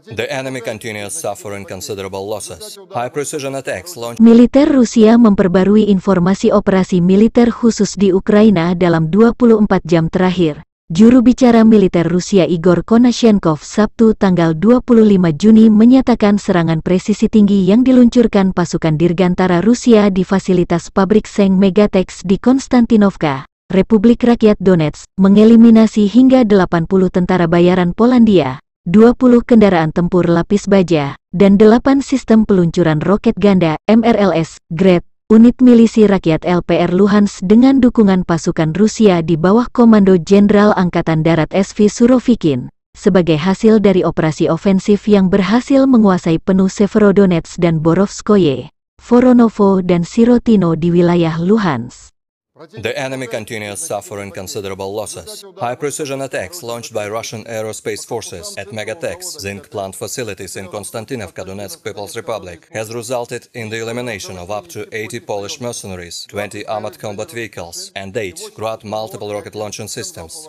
The enemy continues suffering considerable losses. High-precision attacks launched. Militer Rusia memperbarui informasi operasi militer khusus di Ukraina dalam 24 jam terakhir. Juru bicara militer Rusia Igor Konashenkov Sabtu tanggal 25 Juni menyatakan serangan presisi tinggi yang diluncurkan pasukan Dirgantara Rusia di fasilitas pabrik seng Megatex di Konstantinovka, Republik Rakyat Donetsk, mengeliminasi hingga 80 tentara bayaran Polandia, 20 kendaraan tempur lapis baja, dan 8 sistem peluncuran roket ganda, MRLS, Grad, unit milisi rakyat LPR Luhansk dengan dukungan pasukan Rusia di bawah Komando Jenderal Angkatan Darat SV Surovikin, sebagai hasil dari operasi ofensif yang berhasil menguasai penuh Severodonetsk dan Borovskoye, Voronovo dan Sirotino di wilayah Luhansk. The enemy continues suffering considerable losses. High-precision attacks launched by Russian aerospace forces at Megatex zinc plant facilities in Konstantinovka, Donetsk People's Republic has resulted in the elimination of up to 80 Polish mercenaries, 20 armored combat vehicles, and 8 Grad multiple rocket launching systems.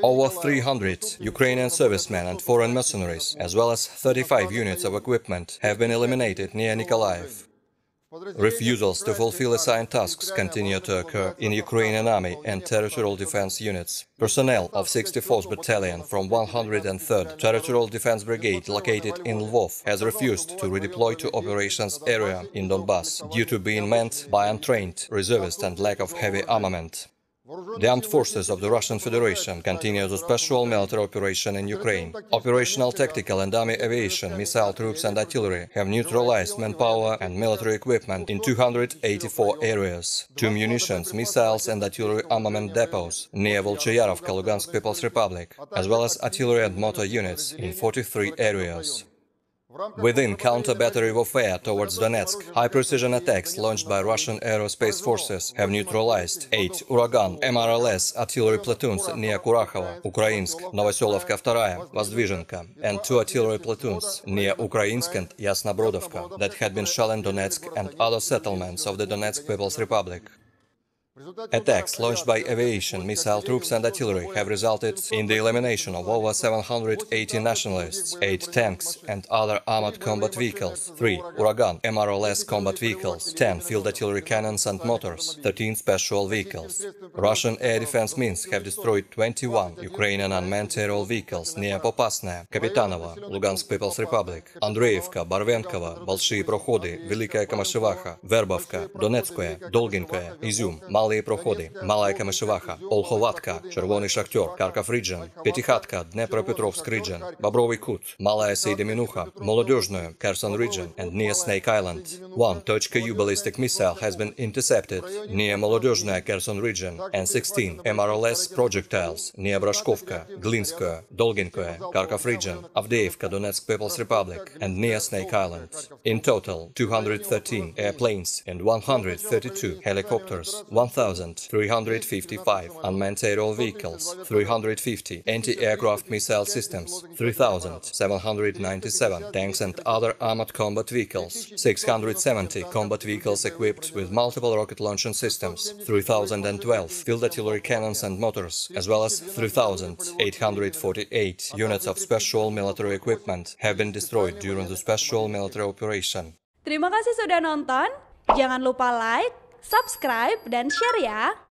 Over 300 Ukrainian servicemen and foreign mercenaries, as well as 35 units of equipment, have been eliminated near Nikolaev. Refusals to fulfill assigned tasks continue to occur in Ukrainian Army and Territorial Defense units. Personnel of 64th Battalion from 103rd Territorial Defense Brigade located in Lvov has refused to redeploy to operations area in Donbass due to being manned by untrained reservists and lack of heavy armament. The armed forces of the Russian Federation continue the special military operation in Ukraine. Operational tactical and army aviation, missile troops and artillery have neutralized manpower and military equipment in 284 areas. 2 munitions, missiles and artillery armament depots near Volchayarovka, Lugansk People's Republic, as well as artillery and motor units in 43 areas. Within counter-battery warfare towards Donetsk, high-precision attacks launched by Russian aerospace forces have neutralized 8 Uragan MRLS artillery platoons near Kurakhova, Ukrainsk, Novoselovka II, Vozdvizhenka, and 2 artillery platoons near Ukrainsk and Yasnobrodovka that had been shelling Donetsk and other settlements of the Donetsk People's Republic. Attacks launched by aviation, missile troops and artillery have resulted in the elimination of over 780 nationalists, 8 tanks and other armored combat vehicles, 3 Uragan MRLS combat vehicles, 10 field artillery cannons and mortars, 13 special vehicles. Russian air defense means have destroyed 21 Ukrainian unmanned aerial vehicles near Popasная, Kapitanovo, Lugansk People's Republic, Andreevka, Barvenkovo, Большие Prokhody, Великая Камышеваха, Verbovka, Donetskoye, Dolginkoye, Izum, Малые Prokhody, Malaya Kamyshevacha, Olkhovatka, Червоный Шахтер, Kharkov region, Petihatka, Dnepropetrovsk region, Bobrovy Kut, Malaya Seydemenuha, Molodezhnoye, Kherson region, and near Snake Island. 1 .U ballistic missile has been intercepted near Molodezhnoye, Kherson region, and 16 MRLS projectiles near Brashkovka, Glinskoye, Dolginkoye, Kharkov region, Avdeevka, Donetsk People's Republic, and near Snake Island. In total, 213 airplanes and 132 helicopters, 1,355 unmanned aerial vehicles, 350 anti-aircraft missile systems, 3,797 tanks and other armored combat vehicles, 670 combat vehicles equipped with multiple rocket launching systems, 3,012 field artillery cannons and motors, as well as 3,848 units of special military equipment have been destroyed during the special military operation. Terima kasih sudah nonton. Jangan lupa like, subscribe, dan share ya!